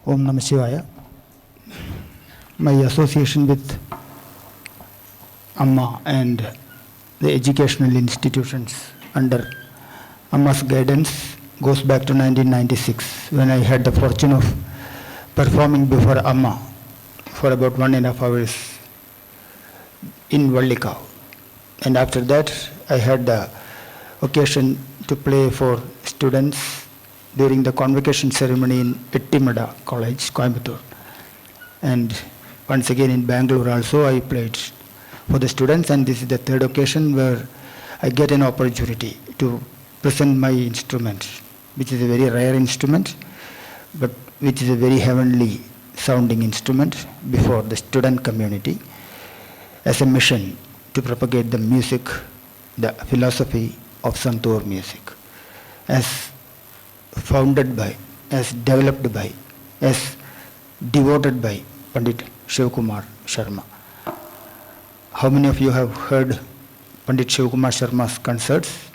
Om Namah Shivaya. My association with Amma and the educational institutions under Amma's guidance goes back to 1996, when I had the fortune of performing before Amma for about 1.5 hours in Vallikav. And after that, I had the occasion to play for students during the convocation ceremony in Ettimada College, Coimbatore. And once again in Bangalore also I played for the students, and this is the third occasion where I get an opportunity to present my instrument, which is a very rare instrument, but which is a very heavenly sounding instrument before the student community as a mission to propagate the music, the philosophy of Santoor music, as founded by, as developed by, as devoted by Pandit Shivkumar Sharma. How many of you have heard Pandit Shivkumar Sharma's concerts?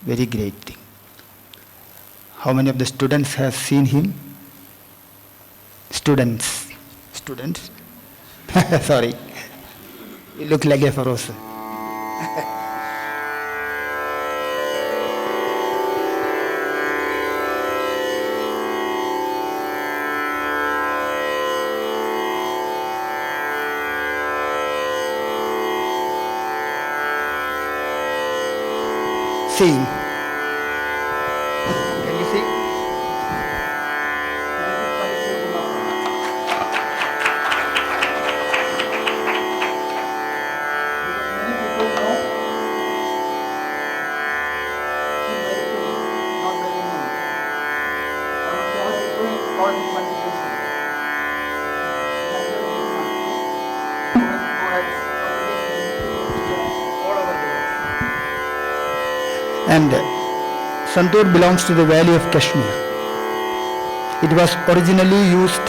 Very great thing. How many of the students have seen him? Students. Sorry. You look like a Farosa. Sing. Can you sing? Many people know him by the name, not by the name. Almost all people call him Pandit Shivkumar. Who has all over the world. And Santoor belongs to the valley of Kashmir. It was originally used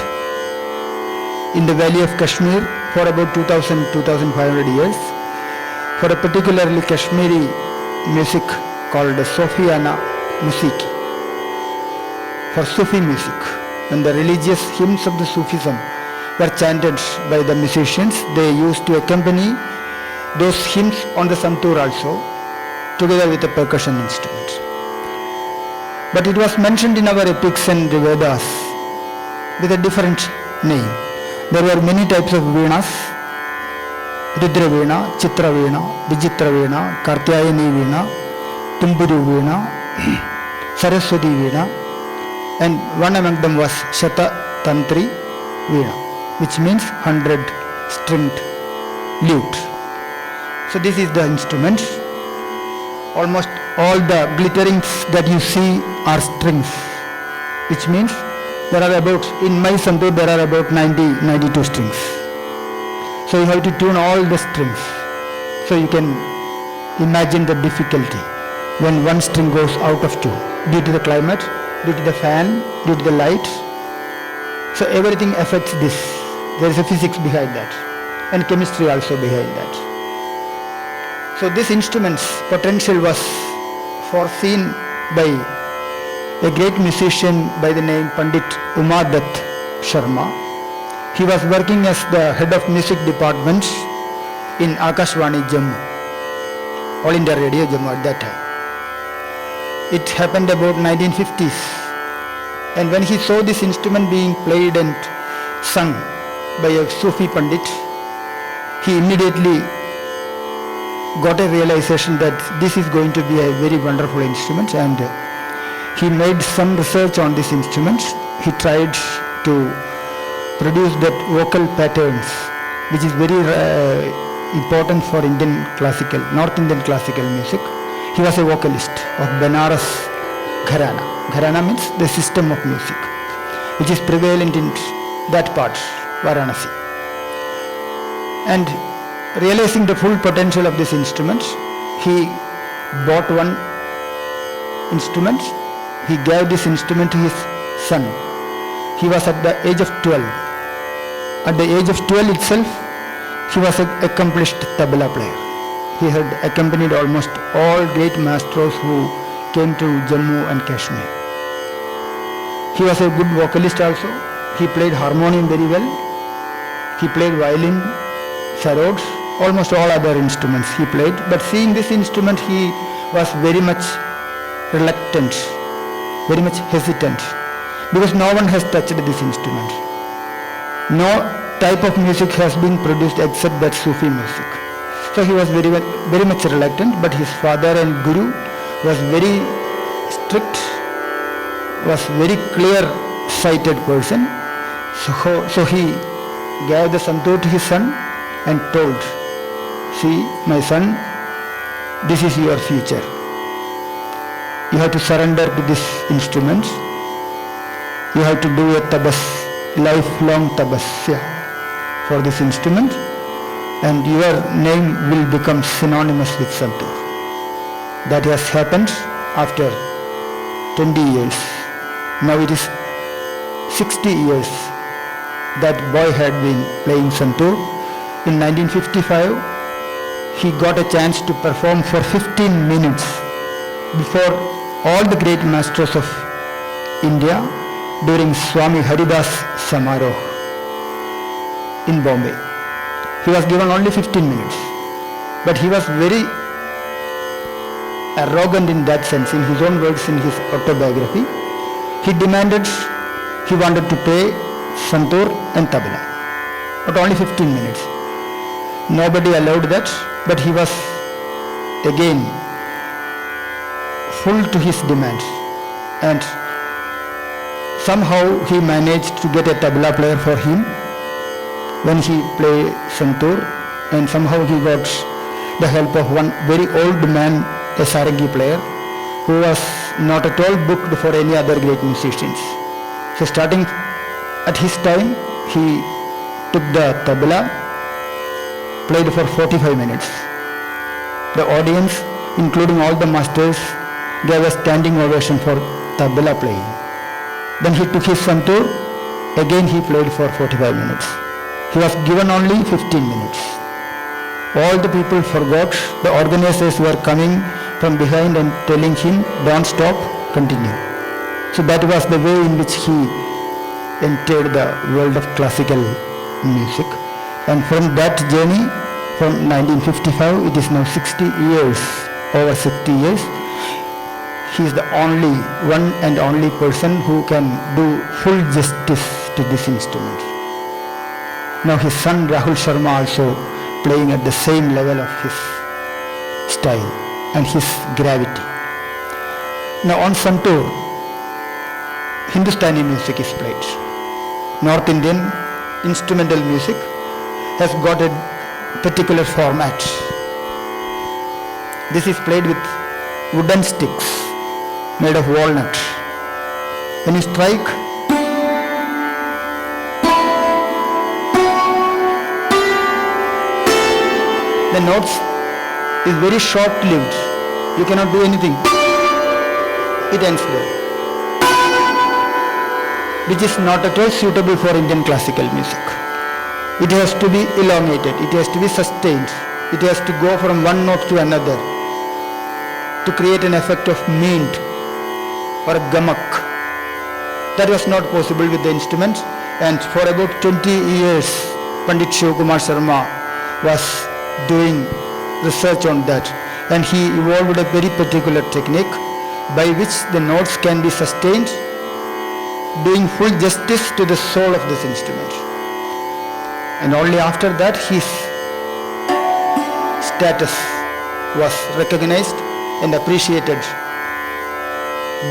in the valley of Kashmir for about 2,500 years for a particularly Kashmiri music called Sofiana Musiki, for Sufi music. When the religious hymns of the Sufism were chanted by the musicians, they used to accompany those hymns on the Santoor also, together with a percussion instrument. But it was mentioned in our epics and Vedas with a different name. There were many types of Veenas: Rudra Veena, Chitra Veena, Vijitra Veena, Kartyayani Veena, Tumburu Veena, Saraswati Veena, and one among them was Shata Tantri Veena, which means 100-stringed lute. So this is the instrument. Almost all the glitterings that you see are strings, which means there are about, in my Santoor there are about 92 strings. So you have to tune all the strings. So you can imagine the difficulty when one string goes out of tune due to the climate, due to the fan, due to the light. So everything affects this. There is a physics behind that and chemistry also behind that. So this instrument's potential was foreseen by a great musician by the name Pandit Umadat Sharma. He was working as the head of music department in Akashvani Jammu, All India Radio Jammu at that time. It happened about 1950s, and when he saw this instrument being played and sung by a Sufi Pandit, he immediately got a realization that this is going to be a very wonderful instrument, and he made some research on this instrument. He tried to produce that vocal patterns, which is very important for Indian classical, North Indian classical music. He was a vocalist of Benares Gharana. Gharana means the system of music, which is prevalent in that part, Varanasi. And realizing the full potential of this instrument, he bought one instrument. He gave this instrument to his son. He was at the age of 12. At the age of 12 itself, he was an accomplished Tabala player. He had accompanied almost all great maestros who came to Jammu and Kashmir. He was a good vocalist also. He played harmonium very well. He played violin, sarod, almost all other instruments he played. But seeing this instrument, he was very much reluctant, very much hesitant, because no one has touched this instrument. No type of music has been produced except that Sufi music. So he was very much reluctant, but his father and guru was very strict, was very clear-sighted person. So he gave the santoor to his son and told, "See, my son, this is your future. You have to surrender to this instrument. You have to do a lifelong tapasya for this instrument, and your name will become synonymous with santoor." That has happened after 20 years. Now it is 60 years that boy had been playing santoor. In 1955, he got a chance to perform for 15 minutes before all the great masters of India during Swami Haridas Samaroh in Bombay. He was given only 15 minutes, but he was very arrogant in that sense. In his own words, in his autobiography, he wanted to play santoor and tabla, but only 15 minutes. Nobody allowed that, but he was again full to his demands, and somehow he managed to get a tabla player for him when he played santoor, and somehow he got the help of one very old man, a sarangi player, who was not at all booked for any other great musicians. So starting at his time, he took the tabla, played for 45 minutes. The audience, including all the masters, gave a standing ovation for tabla playing. Then he took his santoor, again he played for 45 minutes. He was given only 15 minutes. All the people forgot. The organizers were coming from behind and telling him, "Don't stop, continue." So that was the way in which he entered the world of classical music. And from that journey, from 1955, it is now 60 years, over 60 years, he is the only one and only person who can do full justice to this instrument. Now his son Rahul Sharma also playing at the same level of his style and his gravity. Now on santoor, Hindustani music is played. North Indian instrumental music has got a particular format. This is played with wooden sticks made of walnut. When you strike, the notes is very short-lived. You cannot do anything. It ends there, which is not at all suitable for Indian classical music. It has to be elongated, it has to be sustained, it has to go from one note to another to create an effect of mint or a gamak. That was not possible with the instrument, and for about 20 years Pandit Shivakumar Sharma was doing research on that, and he evolved a very particular technique by which the notes can be sustained, doing full justice to the soul of this instrument. And only after that his status was recognized and appreciated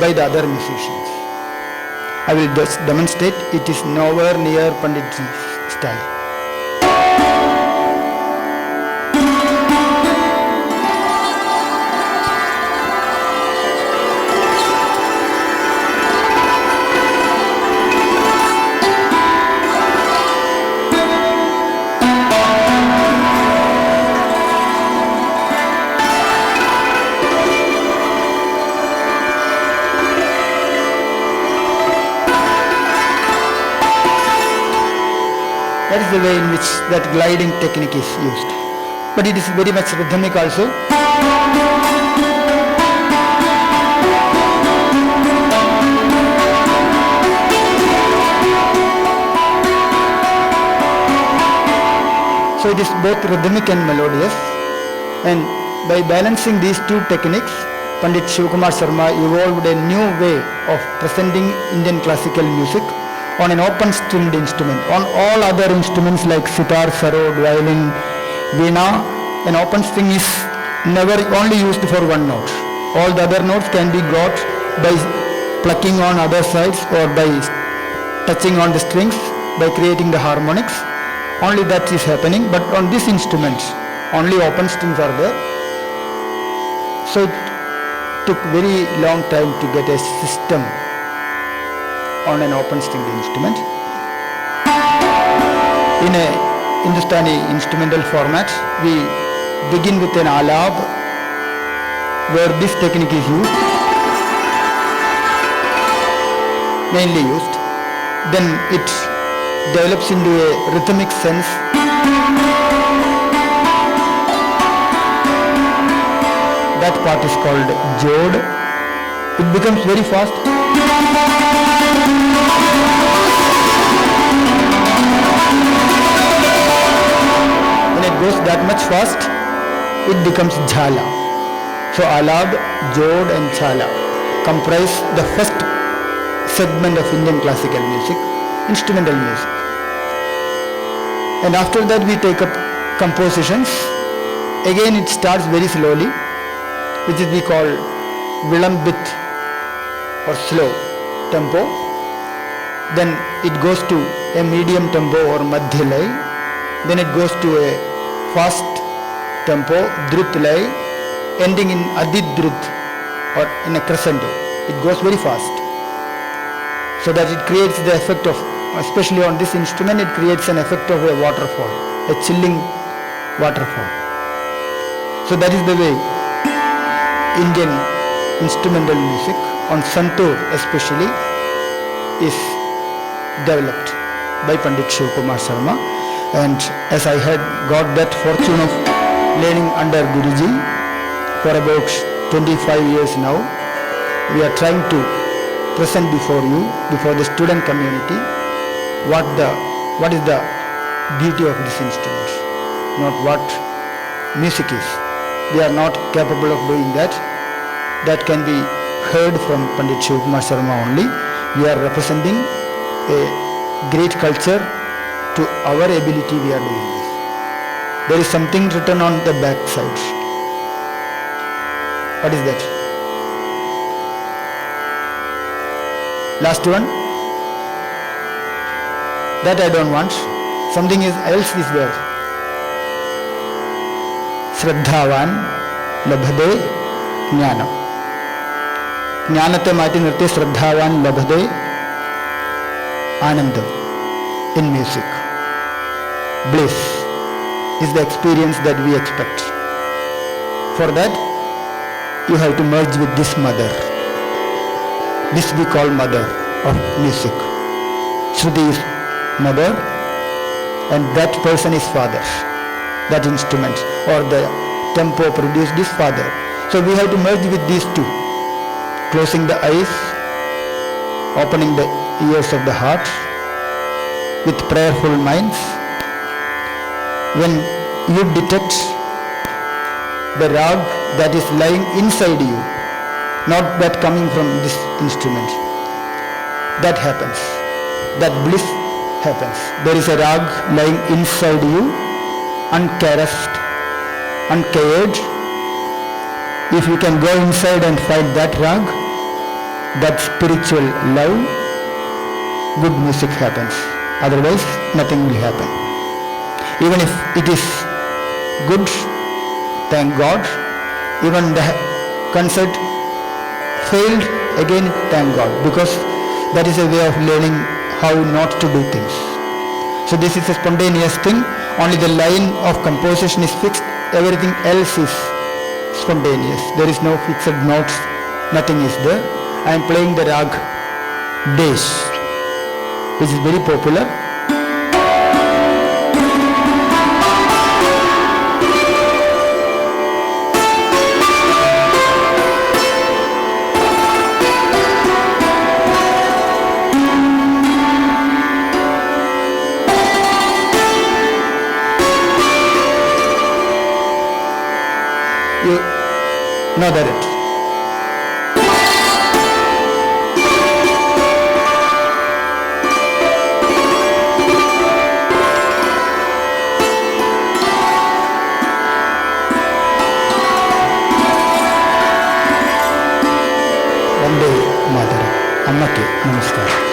by the other musicians. I will just demonstrate. It is nowhere near Panditji's style. That is the way in which that gliding technique is used. But it is very much rhythmic also. So it is both rhythmic and melodious. And by balancing these two techniques, Pandit Shivkumar Sharma evolved a new way of presenting Indian classical music on an open stringed instrument. On all other instruments like sitar, sarod, violin, veena, an open string is never only used for one note. All the other notes can be got by plucking on other sides or by touching on the strings, by creating the harmonics. Only that is happening, but on this instrument only open strings are there. So it took very long time to get a system on an open stringed instrument. In a Hindustani instrumental format, we begin with an alab where this technique is used, mainly used. Then it develops into a rhythmic sense. That part is called jod. It becomes very fast. When it goes that much fast, it becomes jhala. So alab, jod and jhala comprise the first segment of Indian classical music, instrumental music. And after that we take up compositions. Again it starts very slowly, which is we call vilambit or slow tempo. Then it goes to a medium tempo or madhya lay. Then it goes to a fast tempo, drut lay, ending in adit drut or in a crescendo. It goes very fast, so that it creates the effect of, especially on this instrument, it creates an effect of a waterfall, a chilling waterfall. So that is the way Indian instrumental music on Santoor especially is developed by Pandit Shivkumar Sharma. And as I had got that fortune of learning under Guruji for about 25 years now, we are trying to present before you, before the student community, what is the beauty of this instrument, not what music is. We are not capable of doing that. That can be heard from Pandit Shivkumar Sharma only. We are representing a great culture. To our ability we are doing this. There is something written on the back side. What is that? Last one? That I don't want. Something else is there. Shraddhavan labhade jnanam. Jnanate maati nirte Shraddhavan labhade anandam. In music, bliss is the experience that we expect. For that, you have to merge with this mother. This we call mother of music. Shruti is mother and that person is father. That instrument or the tempo produced is father. So we have to merge with these two. Closing the eyes, opening the ears of the heart, with prayerful minds. When you detect the rag that is lying inside you, not that coming from this instrument, that happens. That bliss happens. There is a rag lying inside you, uncaressed, uncared. If you can go inside and find that rag, that spiritual love, good music happens. Otherwise, nothing will happen. Even if it is good, thank God. Even the concert failed, again thank God. Because that is a way of learning how not to do things. So this is a spontaneous thing. Only the line of composition is fixed. Everything else is spontaneous. There is no fixed notes. Nothing is there. I am playing the rag Desh, which is very popular. No direct. Vande Mataram. అమ్మకి నమస్కారం.